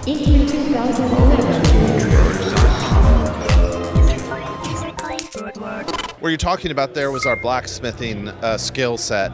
in 2011. What you're talking about there was our blacksmithing skill set.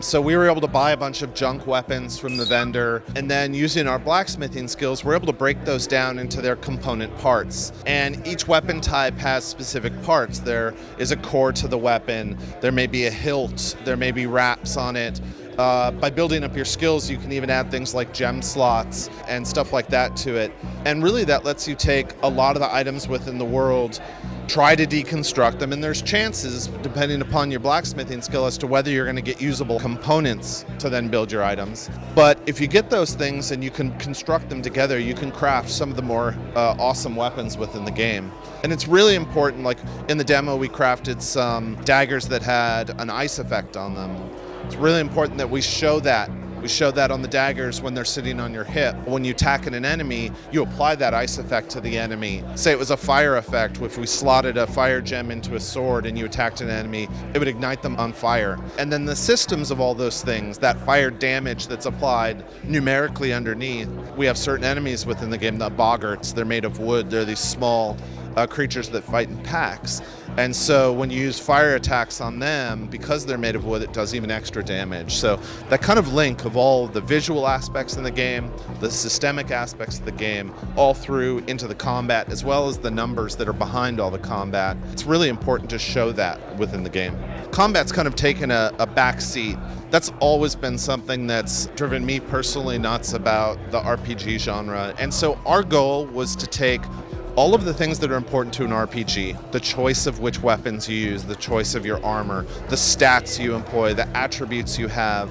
So we were able to buy a bunch of junk weapons from the vendor, and then using our blacksmithing skills, we're able to break those down into their component parts. And each weapon type has specific parts. There is a core to the weapon, there may be a hilt, there may be wraps on it. By building up your skills, you can even add things like gem slots and stuff like that to it. And really that lets you take a lot of the items within the world, try to deconstruct them, and there's chances, depending upon your blacksmithing skill, as to whether you're going to get usable components to then build your items. But if you get those things and you can construct them together, you can craft some of the more awesome weapons within the game. And it's really important, like in the demo we crafted some daggers that had an ice effect on them. It's really important that we show that. We show that on the daggers when they're sitting on your hip. When you attack an enemy, you apply that ice effect to the enemy. Say it was a fire effect. If we slotted a fire gem into a sword and you attacked an enemy, it would ignite them on fire. And then the systems of all those things, that fire damage that's applied numerically underneath. We have certain enemies within the game, the boggarts. They're made of wood. They're these small creatures that fight in packs. And so when you use fire attacks on them, because they're made of wood, it does even extra damage. So that kind of link of all the visual aspects in the game, the systemic aspects of the game, all through into the combat, as well as the numbers that are behind all the combat. It's really important to show that within the game. Combat's kind of taken a back seat. That's always been something that's driven me personally nuts about the RPG genre. And so our goal was to take all of the things that are important to an RPG, the choice of which weapons you use, the choice of your armor, the stats you employ, the attributes you have,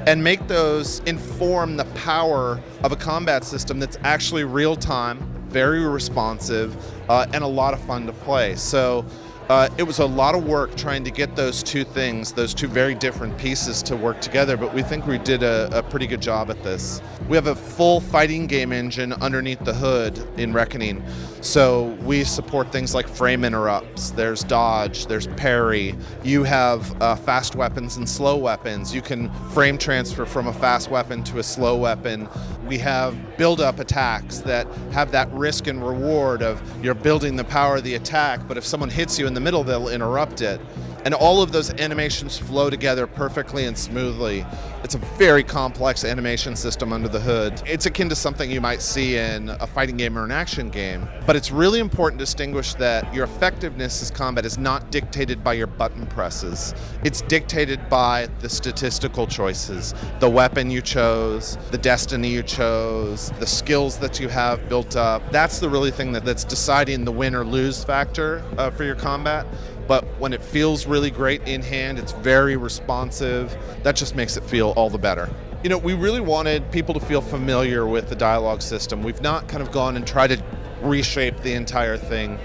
and make those inform the power of a combat system that's actually real-time, very responsive, and a lot of fun to play. So it was a lot of work trying to get those two things, those two very different pieces to work together, but we think we did a pretty good job at this. We have a full fighting game engine underneath the hood in Reckoning. So we support things like frame interrupts, there's dodge, there's parry. You have fast weapons and slow weapons. You can frame transfer from a fast weapon to a slow weapon. We have build-up attacks that have that risk and reward of you're building the power of the attack, but if someone hits you in the middle, they'll interrupt it. And all of those animations flow together perfectly and smoothly. It's a very complex animation system under the hood. It's akin to something you might see in a fighting game or an action game. But it's really important to distinguish that your effectiveness as combat is not dictated by your button presses. It's dictated by the statistical choices, the weapon you chose, the destiny you chose, the skills that you have built up. That's the really thing that's deciding the win or lose factor for your combat. But when it feels really great in hand, it's very responsive, that just makes it feel all the better. You know, we really wanted people to feel familiar with the dialogue system. We've not kind of gone and tried to reshape the entire thing.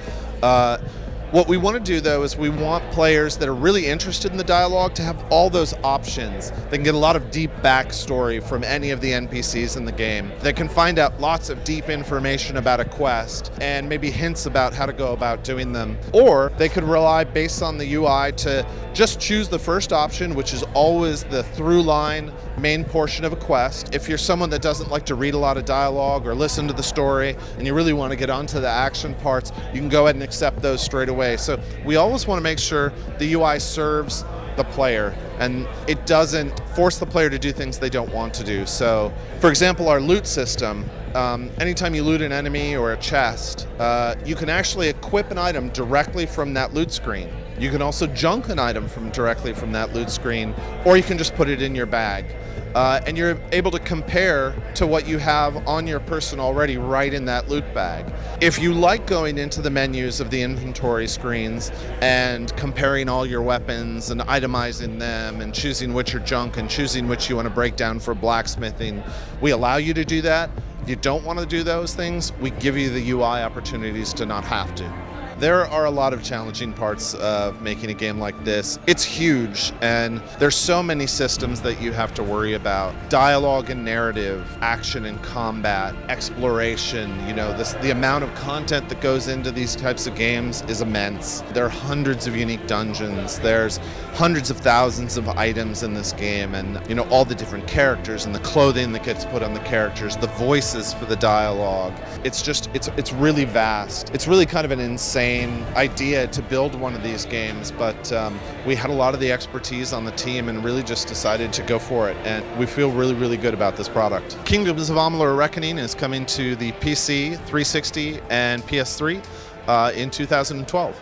What we want to do, though, is we want players that are really interested in the dialogue to have all those options. They can get a lot of deep backstory from any of the NPCs in the game. They can find out lots of deep information about a quest and maybe hints about how to go about doing them. Or they could rely, based on the UI, to just choose the first option, which is always the through line main portion of a quest. If you're someone that doesn't like to read a lot of dialogue or listen to the story and you really want to get onto the action parts, you can go ahead and accept those straight away. So we always want to make sure the UI serves the player and it doesn't force the player to do things they don't want to do. So, for example, our loot system, anytime you loot an enemy or a chest, you can actually equip an item directly from that loot screen. You can also junk an item directly from that loot screen, or you can just put it in your bag. And you're able to compare to what you have on your person already right in that loot bag. If you like going into the menus of the inventory screens and comparing all your weapons and itemizing them and choosing which are junk and choosing which you want to break down for blacksmithing, we allow you to do that. If you don't want to do those things, we give you the UI opportunities to not have to. There are a lot of challenging parts of making a game like this. It's huge, and there's so many systems that you have to worry about. Dialogue and narrative, action and combat, exploration, the amount of content that goes into these types of games is immense. There are hundreds of unique dungeons. There's hundreds of thousands of items in this game, and all the different characters and the clothing that gets put on the characters, the voices for the dialogue. It's really vast. It's really kind of an insane idea to build one of these games, but we had a lot of the expertise on the team and really just decided to go for it, and we feel really, really good about this product. Kingdoms of Amalur: Reckoning is coming to the PC, 360, and PS3 in 2012.